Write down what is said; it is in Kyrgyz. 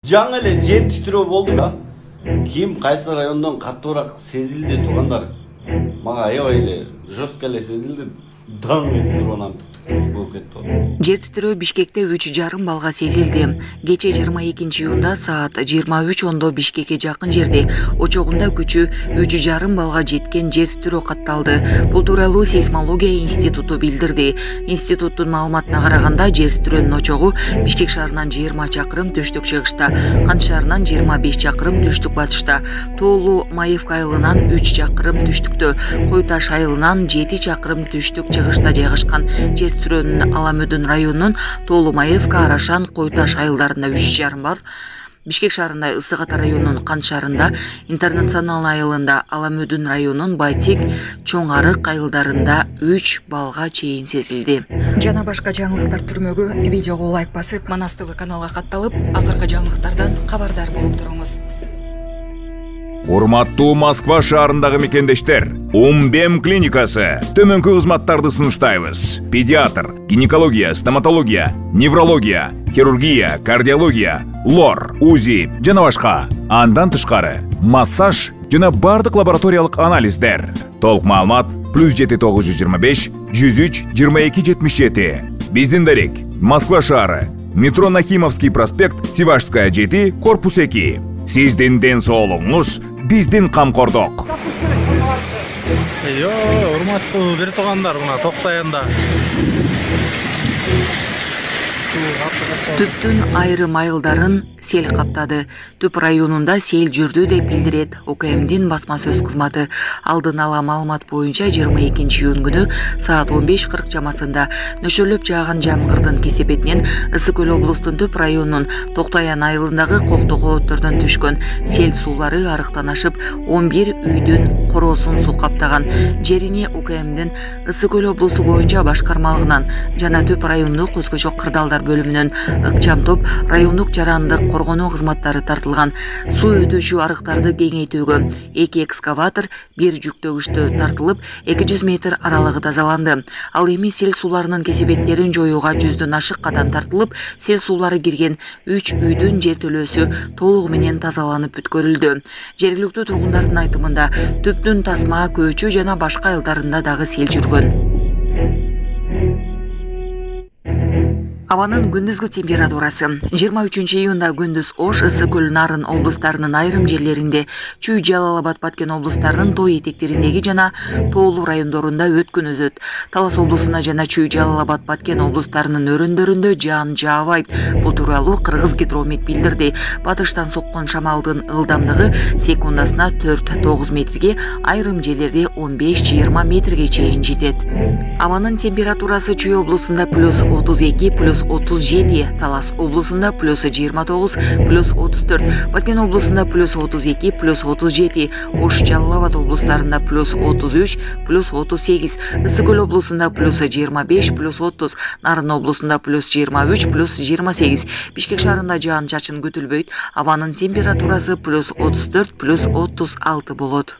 Жаңы эле жер титирөө болду да. Ким кайсы райондон каттуураак сезилди туугандар. Мага аябай эле жестко эле сезилди. Даң этип турганан болуп кетти. Жер титирөө Бишкекте 3,5 балга сезилди. Кече 22 июнда саат 23:10 Бишкекке жакын жерде очогунда күчү 3,5 балга жеткен жер титирөө катталды. Бул тууралуу сейсмология институту билдирди. Институттун маалыматына караганда жер титирөөнүн очогу Бишкек шаарынан 20 чакырым түштүк чыгышта, Кант шаарынан 25 чакырым түштүк батышта, Тоолу Маевка айылынан 3 чакырым түштүктө, Кой Таш айылынан 7 чакырым түштүк чыгышта жайгашкан. Жер титирөөнүн Аламөдүн районунун Тоолу Маевка, Арашан, Кой Таш айылдарында 3,5 бар. Бишкек шаарында, Ысык Ата районунун Кант шаарында, Интернационал айылында, Аламөдүн районунун Байтек, Чоң Арык айылдарында 3 балга чейин сезилди. Жана башка жаңылыктар түрмөгү видеого лайк басып, Манас ТВ каналга катталып, акыркы жаңылыктардан кабардар болуп туруңуз. Урматтуу Москва шаарындагы мекендештер, Умбем клиникасы төмөнкү кызматтарды сунуштайбыз. Педиатр, гинекология, стоматология, неврология, хирургия, кардиология, лор, УЗИ жана башка. Андан тышкары массаж жана бардык лабораториялык анализдер. Толук маалымат +7 925 103 22 77. Биздин дарек Москва шаары, метро Нахимовский проспект, Сивашская 7, корпус 2. Сиздин ден соолугуңуз биздин камкордук. Урматтуу бир туугандар, мына Токтоянда Түптүн айрым айылдарын сел каптады. Түп районунда сел жүрдү деп билдирет ОКМдин басма сөз кызматы. Алдын ала маалымат боюнча 22 июнь күнү саат 15:40 чамасында нөшөлөп жааган жамгырдын кесепетинен Ысык Көл облустун Түп районунун Токтоян айылындагы коктогооттордон түшкөн сел суулары арыктан ашып 11 үйдүн короосун суу каптаган. Жерине ОКМдин Ысык Көл облусу боюнча башкармалыгынан жана Түп райондук көз көчөк кырдаалдар бөлүмүнөн ыкчам топ райондук жарандык коргонуу кызматтары тартылган. Суу өтүүчү арыктарды кеңейтүүгө 2 экскаватор, 1 жүктөгүчтө тартылып, 200 метр аралыгы тазаланды. Ал эми сел сууларынын кесепеттерин жоюуга 100дөн ашык кадам тартылып, сел суулары кирген 3 үйдүн жертөлөөсү толугу менен тазаланып бүткөрүлдү. Жергиликтүү тургундардын айтымында Түптүн Тасма, Көчү жана башка айылдарында дагы сел жүргөн. Абанын күндүзгү температурасы 23 июнда күндүз Ош, Ысык Көл, Нарын облустарынын айрым жерлеринде, Чүй, Жалал Абад, Баткен облустарынын тоо этектериндеги жана Тоолу райондорунда өткүн өтөт. Талас облусуна жана Чүй, Жалал Абад, Баткен облустарынын өрөндөрүндө жаан жаабайт. Бул тууралуу Кыргыз гидромет билдирди. Батыштан соккон шамалдын ылдамдыгы секундасына 4-9 метрге, айрым жерлерде 15-20 метрге чейин жетет. Абанын температурасы Чүй облусунда +32, +37, Талас облусунда +29, +34, Баткен облусунда +32, +37, Ош, Жалал Абад облустарында +33, +38, Ысык Көл облусунда +25, +30, Нарын облусунда +23, +28. Бишкек шаарында жаан чачын күтүлбөйт. Абанын температурасы +34, +36 болот.